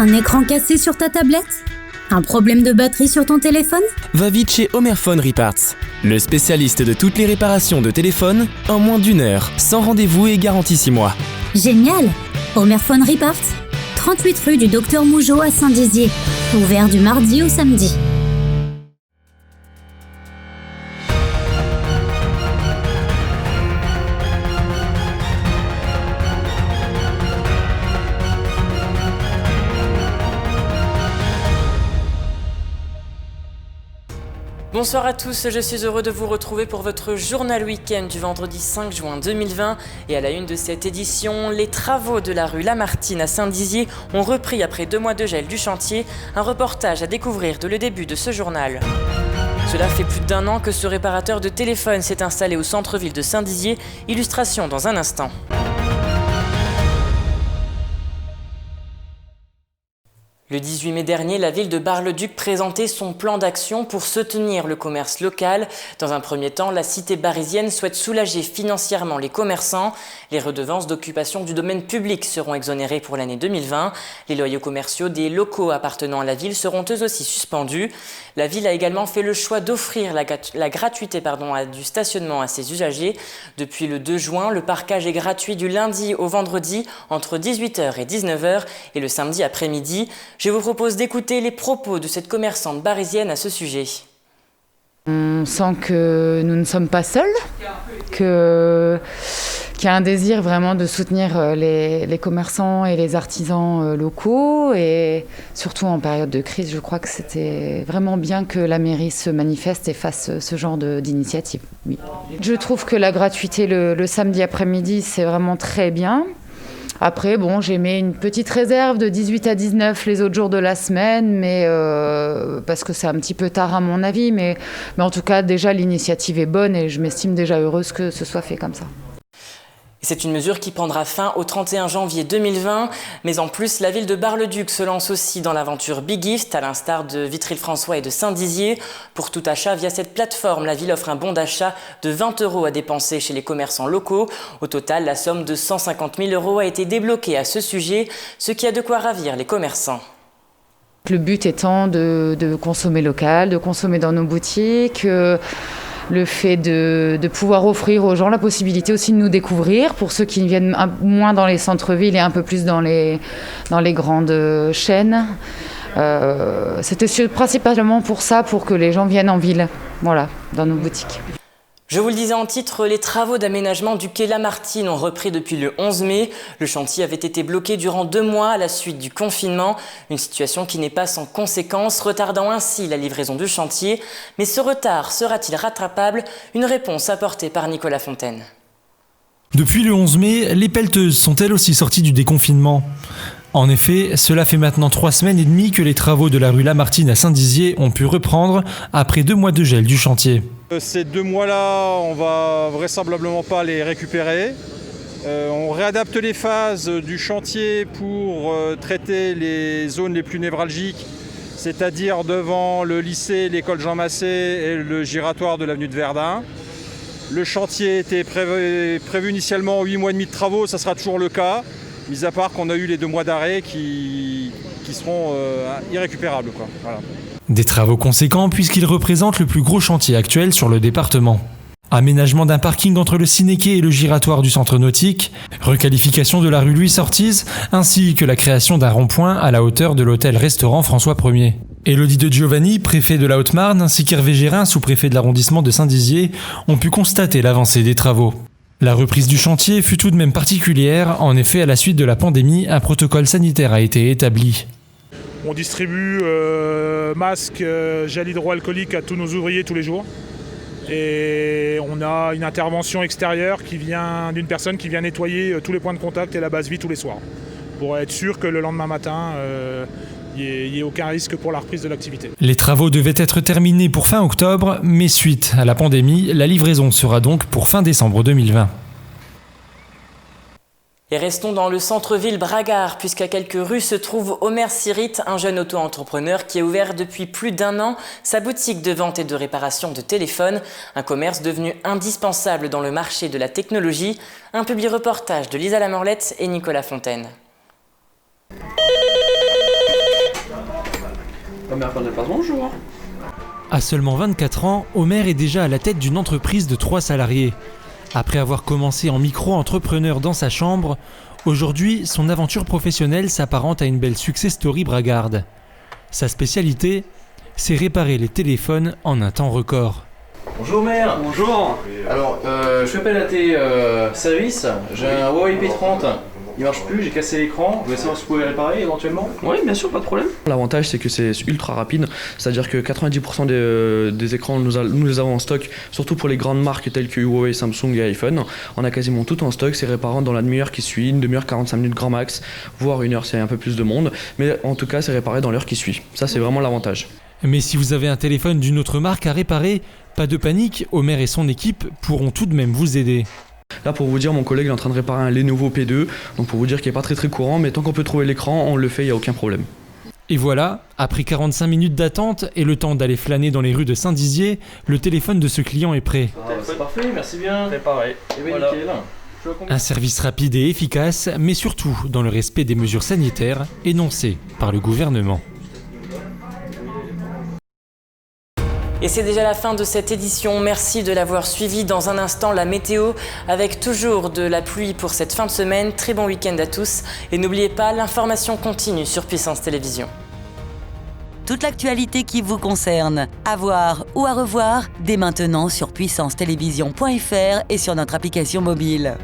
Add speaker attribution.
Speaker 1: Un écran cassé sur ta tablette? Un problème de batterie sur ton téléphone?
Speaker 2: Va vite chez Homerphone Reparts, le spécialiste de toutes les réparations de téléphone en moins d'1 heure, sans rendez-vous et garantie 6 mois.
Speaker 1: Génial! Homerphone Reparts, 38 rue du Docteur Mougeot à Saint-Dizier. Ouvert du mardi au samedi.
Speaker 3: Bonsoir à tous, je suis heureux de vous retrouver pour votre journal week-end du vendredi 5 juin 2020. Et à la une de cette édition, les travaux de la rue Lamartine à Saint-Dizier ont repris après 2 mois de gel du chantier. Un reportage à découvrir dès le début de ce journal. Cela fait plus d'1 an que ce réparateur de téléphone s'est installé au centre-ville de Saint-Dizier. Illustration dans un instant. Le 18 mai dernier, la ville de Bar-le-Duc présentait son plan d'action pour soutenir le commerce local. Dans un premier temps, la cité barisienne souhaite soulager financièrement les commerçants. Les redevances d'occupation du domaine public seront exonérées pour l'année 2020. Les loyers commerciaux des locaux appartenant à la ville seront eux aussi suspendus. La ville a également fait le choix d'offrir la gratuité du stationnement à ses usagers. Depuis le 2 juin, le parquage est gratuit du lundi au vendredi entre 18h et 19h et le samedi après-midi. Je vous propose d'écouter les propos de cette commerçante barisienne à ce sujet.
Speaker 4: On sent que nous ne sommes pas seuls, qu'il y a un désir vraiment de soutenir les commerçants et les artisans locaux. Et surtout en période de crise, je crois que c'était vraiment bien que la mairie se manifeste et fasse ce genre d'initiative. Oui. Je trouve que la gratuité le samedi après-midi, c'est vraiment très bien. Après, j'ai mis une petite réserve de 18 à 19 les autres jours de la semaine, mais parce que c'est un petit peu tard à mon avis. Mais en tout cas, déjà, l'initiative est bonne et je m'estime déjà heureuse que ce soit fait comme ça.
Speaker 3: C'est une mesure qui prendra fin au 31 janvier 2020. Mais en plus, la ville de Bar-le-Duc se lance aussi dans l'aventure Big Gift, à l'instar de Vitry-le-François et de Saint-Dizier. Pour tout achat via cette plateforme, la ville offre un bon d'achat de 20 € à dépenser chez les commerçants locaux. Au total, la somme de 150 000 € a été débloquée à ce sujet, ce qui a de quoi ravir les commerçants.
Speaker 4: Le but étant de consommer local, de consommer dans nos boutiques. Le fait de pouvoir offrir aux gens la possibilité aussi de nous découvrir, pour ceux qui viennent moins dans les centres-villes et un peu plus dans les grandes chaînes. C'était principalement pour ça, pour que les gens viennent en ville, dans nos boutiques.
Speaker 3: Je vous le disais en titre, les travaux d'aménagement du quai Lamartine ont repris depuis le 11 mai. Le chantier avait été bloqué durant 2 mois à la suite du confinement. Une situation qui n'est pas sans conséquences, retardant ainsi la livraison du chantier. Mais ce retard sera-t-il rattrapable? Une réponse apportée par Nicolas Fontaine.
Speaker 5: Depuis le 11 mai, les pelleteuses sont elles aussi sorties du déconfinement. En effet, cela fait maintenant 3 semaines et demie que les travaux de la rue Lamartine à Saint-Dizier ont pu reprendre après 2 mois de gel du chantier.
Speaker 6: Ces 2 mois-là, on va vraisemblablement pas les récupérer. On réadapte les phases du chantier pour traiter les zones les plus névralgiques, c'est-à-dire devant le lycée, l'école Jean Massé et le giratoire de l'avenue de Verdun. Le chantier était prévu initialement 8 mois et demi de travaux, ça sera toujours le cas, mis à part qu'on a eu les 2 mois d'arrêt qui seront irrécupérables. Voilà.
Speaker 5: Des travaux conséquents puisqu'ils représentent le plus gros chantier actuel sur le département. Aménagement d'un parking entre le Ciné-Quai et le giratoire du centre nautique, requalification de la rue Louis Ortiz, ainsi que la création d'un rond-point à la hauteur de l'hôtel-restaurant François Ier. Élodie de Giovanni, préfet de la Haute-Marne, ainsi qu'Hervé Gérin, sous-préfet de l'arrondissement de Saint-Dizier, ont pu constater l'avancée des travaux. La reprise du chantier fut tout de même particulière. En effet, à la suite de la pandémie, un protocole sanitaire a été établi.
Speaker 7: On distribue masques, gel hydroalcoolique à tous nos ouvriers tous les jours. Et on a une intervention extérieure qui vient d'une personne qui vient nettoyer tous les points de contact et la base vie tous les soirs. Pour être sûr que le lendemain matin, il n'y ait aucun risque pour la reprise de l'activité. Les
Speaker 5: travaux devaient être terminés pour fin octobre, mais suite à la pandémie, la livraison sera donc pour fin décembre 2020.
Speaker 3: Et restons dans le centre-ville Bragard, puisqu'à quelques rues se trouve Omer Sirit, un jeune auto-entrepreneur qui a ouvert depuis plus d'1 an sa boutique de vente et de réparation de téléphones, un commerce devenu indispensable dans le marché de la technologie. Un publi-reportage de Lisa Lamorlette et Nicolas Fontaine.
Speaker 8: Omer Fun Riparts, bonjour.
Speaker 5: À seulement 24 ans, Omer est déjà à la tête d'une entreprise de 3 salariés. Après avoir commencé en micro-entrepreneur dans sa chambre, aujourd'hui, son aventure professionnelle s'apparente à une belle success story bragarde. Sa spécialité, c'est réparer les téléphones en un temps record.
Speaker 8: Bonjour Omer. Bonjour. Alors, je suis appelé à tes services. J'ai un Huawei P30. Il marche plus, j'ai cassé l'écran. Je voulais savoir si vous pouvez le réparer éventuellement. Oui, bien sûr, pas de problème. L'avantage, c'est que c'est ultra rapide. C'est-à-dire que 90% des écrans, nous les avons en stock, surtout pour les grandes marques telles que Huawei, Samsung et iPhone. On a quasiment tout en stock. C'est réparant dans la demi-heure qui suit, une demi-heure, 45 minutes grand max, voire une heure s'il y a un peu plus de monde. Mais en tout cas, c'est réparé dans l'heure qui suit. Ça, c'est vraiment l'avantage.
Speaker 5: Mais si vous avez un téléphone d'une autre marque à réparer, pas de panique, Omer et son équipe pourront tout de même vous aider.
Speaker 8: Là, pour vous dire, mon collègue est en train de réparer un Lenovo P2, donc pour vous dire qu'il n'est pas très courant, mais tant qu'on peut trouver l'écran, on le fait, il n'y a aucun problème.
Speaker 5: Et voilà, après 45 minutes d'attente et le temps d'aller flâner dans les rues de Saint-Dizier, le téléphone de ce client est prêt.
Speaker 8: C'est parfait, merci bien. Réparé. Et bien, voilà. Nickel.
Speaker 5: Un service rapide et efficace, mais surtout dans le respect des mesures sanitaires énoncées par le gouvernement.
Speaker 3: Et c'est déjà la fin de cette édition. Merci de l'avoir suivi. Dans un instant, la météo avec toujours de la pluie pour cette fin de semaine. Très bon week-end à tous. Et n'oubliez pas, l'information continue sur Puissance Télévisions.
Speaker 9: Toute l'actualité qui vous concerne, à voir ou à revoir, dès maintenant sur puissancetélévision.fr et sur notre application mobile.